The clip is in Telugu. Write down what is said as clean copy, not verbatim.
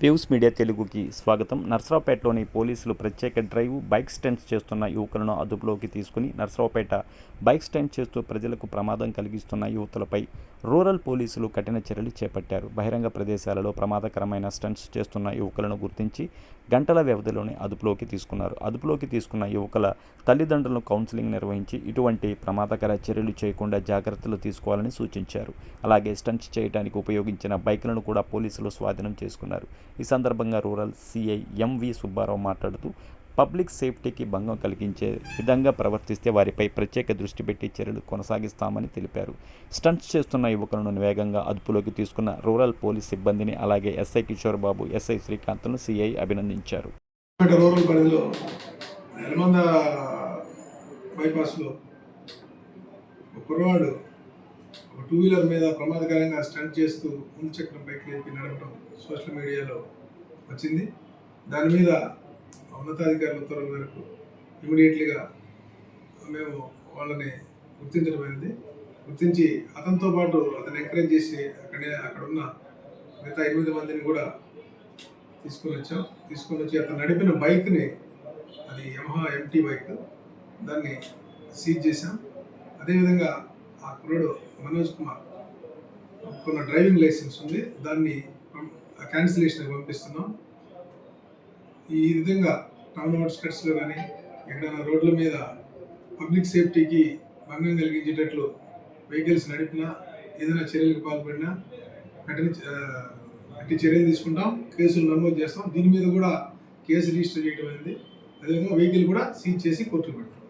వ్యూస్ మీడియా తెలుగుకి స్వాగతం. నర్సరావుపేటలోని పోలీసులు ప్రత్యేక డ్రైవ్ బైక్ స్టంట్స్ చేస్తున్న యువకులను అదుపులోకి తీసుకుని నర్సరావుపేట బైక్ స్టంట్ చేస్తూ ప్రజలకు ప్రమాదం కలిగిస్తున్న యువతులపై రూరల్ పోలీసులు కఠిన చర్యలు చేపట్టారు. బహిరంగ ప్రదేశాలలో ప్రమాదకరమైన స్టంట్స్ చేస్తున్న యువకులను గుర్తించి గంటల వ్యవధిలోనే అదుపులోకి తీసుకున్నారు. అదుపులోకి తీసుకున్న యువకుల తల్లిదండ్రులను కౌన్సిలింగ్ నిర్వహించి ఇటువంటి ప్రమాదకర చర్యలు చేయకుండా జాగ్రత్తలు తీసుకోవాలని సూచించారు. అలాగే స్టంట్స్ చేయడానికి ఉపయోగించిన బైకులను కూడా పోలీసులు స్వాధీనం చేసుకున్నారు. ఈ సందర్భంగా రూరల్ సిఐ ఎంవి సుబ్బారావు మాట్లాడుతూ పబ్లిక్ సేఫ్టీకి భంగం కలిగించే విధంగా ప్రవర్తిస్తే వారిపై ప్రత్యేక దృష్టి పెట్టి చర్యలు కొనసాగిస్తామని తెలిపారు. స్టంట్స్ చేస్తున్న యువకులను వేగంగా అదుపులోకి తీసుకున్న రూరల్ పోలీస్ సిబ్బందిని అలాగే SI Kishore Babu, SI శ్రీకాంత్ను CI అభినందించారు. రూరల్ పరిధిలో నెలమంద బైపాస్లో ఒక కుర్రవాడు ఒక 2 వీలర్ మీద ప్రమాదకరంగా స్టంట్ చేస్తూ ముందు చక్రం పైకి లేపి నడపడం సోషల్ మీడియాలో వచ్చింది. దాని మీద ఉన్నతాధికారుల ఉత్తర్వుల మేరకు ఇమీడియట్లీగా మేము వాళ్ళని గుర్తించడమైనది. గుర్తించి అతనితో పాటు అతను ఎంకరేజ్ చేసి అక్కడ ఉన్న మిగతా 8 మందిని కూడా తీసుకొని వచ్చి అతను నడిపిన బైక్ని, అది యమహా MT బైక్, దాన్ని సీజ్ చేశాం. అదేవిధంగా ఆ కుర్రాడు మనోజ్ కుమార్ కొన్న డ్రైవింగ్ లైసెన్స్ ఉంది, దాన్ని క్యాన్సిలేషన్ పంపిస్తున్నాం. ఈ విధంగా టౌన్ అవుట్స్కట్స్లో కానీ ఎక్కడైనా రోడ్ల మీద పబ్లిక్ సేఫ్టీకి భంగం కలిగించేటట్లు వెహికల్స్ నడిపినా, ఏదైనా చర్యలకు పాల్పడినా కఠిన చర్యలు తీసుకుంటాం, కేసులు నమోదు చేస్తాం. దీని మీద కూడా కేసు రిజిస్టర్ చేయడం అయింది. అదేవిధంగా వెహికల్ కూడా సీజ్ చేసి కోర్టుకు పెడతాం.